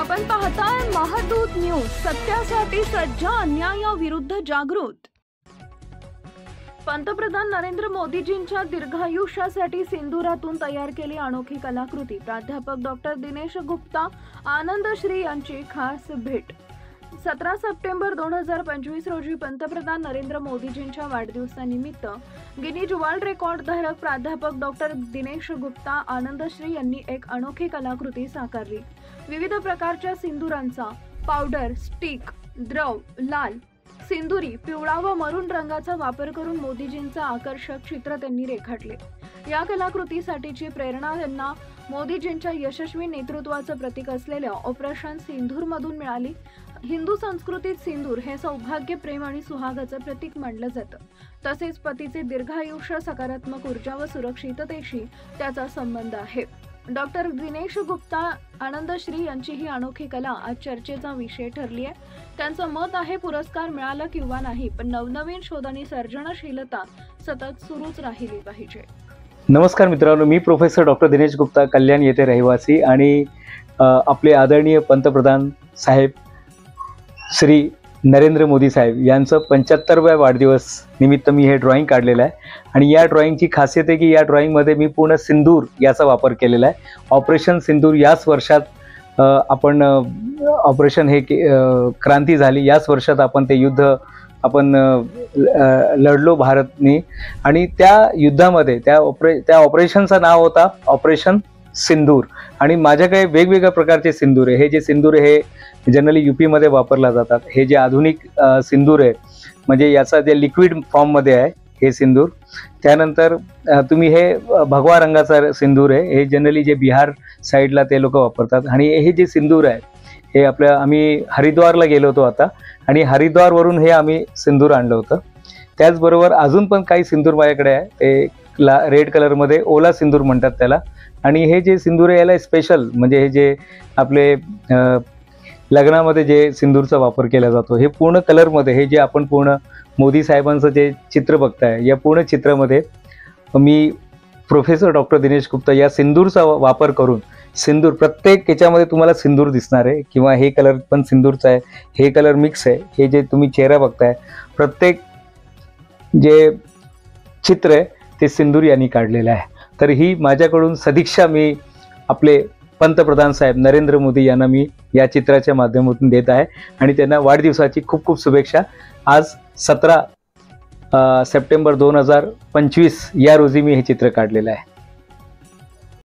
आपण पाहताय महादूत न्यूज, सत्यासाठी सज्ज, अन्यायाविरुद्ध जागृत। पंतप्रधान नरेंद्र मोदीजींच्या दीर्घायुष्यासाठी सिंदुरातून तयार केली अनोखी कलाकृती। प्राध्यापक डॉक्टर दिनेश गुप्ता आनंदश्री यांची खास भेट। 17 सप्टेंबर 2025 रोजी पंतप्रधान नरेंद्र मोदीजींच्या वाढदिवसानिमित्त गिनीज वर्ल्ड रेकॉर्ड धारक प्राध्यापक डॉक्टर दिनेश गुप्ता आनंदश्री यांनी एक अनोखी कलाकृती साकारली। विविध प्रकारच्या सिंदुरांचा पावडर, स्टिक, द्रव, लाल, सिंदुरी, पिवळा व मरून रंगाचा वापर करून मोदीजींचे आकर्षक चित्र त्यांनी रेखाटले। या कलाकृतीसाठीची प्रेरणा त्यांना मोदीजींच्या यशस्वी नेतृत्वाचे प्रतीक असलेल्या ऑपरेशन सिंदूर मधून मिळाली। हिंदू संस्कृतीत सिंदूर हे सौभाग्य, प्रेम आणि सुहागाचे प्रतीक मानले जाते। तसेच पतीचे दीर्घायुष्य, सकारात्मक ऊर्जा व सुरक्षिततेशी त्याचा संबंध आहे। डॉक्टर दिनेश गुप्ता आनंदश्री यांची ही अनोखी कला आज चर्चेचा विषय ठरली आहे। त्यांचं मत आहे, पुरस्कार मिळाला किंवा नाही, पण नवनवीन शोध आणि सर्जनशीलता सतत सुरूच राहिली पाहिजे। नमस्कार मित्रांनो, मी प्रोफेसर डॉक्टर दिनेश गुप्ता, कल्याण येथे रहिवासी आणि आपले आदरणीय पंतप्रधान साहेब श्री नरेंद्र मोदी साहेब यांचं 75व्या वाढदिवस निमित्त मी हे ड्रॉइंग काढलेलं आहे। आणि या ड्रॉइंगची खासियत आहे की या ड्रॉइंगमध्ये मी पूर्ण सिंदूर याचा वापर केलेला आहे। ऑपरेशन सिंदूर याच वर्षात आपण ऑपरेशन हे क्रांती झाली, याच वर्षात आपण ते युद्ध आपण लढलो भारतने। आणि त्या युद्धामध्ये त्या ऑपरेशनचं नाव होता ऑपरेशन सिंदूर। आणि माझ्याकडे वेगवेगळ्या प्रकारचे सिंदूर आहे। हे जे सिंदूर आहे हे जनरली यूपी मध्ये वापरला जातात। हे जे आधुनिक सिंदूर आहे म्हणजे याचा जे लिक्विड फॉर्म मध्ये आहे हे सिंदूर। त्यानंतर तुम्ही हे भगवा रंगाचा सिंदूर आहे, हे जनरली जे बिहार साईडला ते लोक वापरतात। आणि हे जे सिंदूर आहे हे आम्ही हरिद्वारला गेलो होतो आता, आणि हरिद्वारवरून हे आम्ही सिंदूर आणलं होतं। त्याचबरोबर अजून पण काही सिंदूर माझ्याकडे आहे, ते रेड कलरमध्ये ओला सिंदूर म्हणतात त्याला। आणि हे जे सिंदूर आहे याला स्पेशल म्हणजे हे जे आपले लग्नामध्ये जे सिंदूरचा वापर केला जातो हे पूर्ण कलरमध्ये, हे जे आपण पूर्ण मोदी साहेबांचं जे चित्र बघताय या पूर्ण चित्रामध्ये मी प्रोफेसर डॉक्टर दिनेश गुप्ता या सिंदूरचा वापर करून सिंदूर प्रत्येक याच्यामध्ये तुम्हाला सिंदूर दिसणार आहे, किंवा हे कलर पण सिंदूरचा आहे, हे कलर मिक्स आहे। हे जे तुम्ही चेहरा बघताय प्रत्येक जे चित्र आहे ते सिंदूर यांनी काढलेलं आहे। तर ही माझ्याकडून सदिच्छा मी आपले पंतप्रधान साहेब नरेंद्र मोदी यांना मी या चित्राच्या माध्यमातून देत आहे, आणि त्यांना वाढदिवसाची खूप खूप शुभेच्छा। आज 17 सप्टेंबर 2025 या रोजी मी हे चित्र काढलेलं आहे।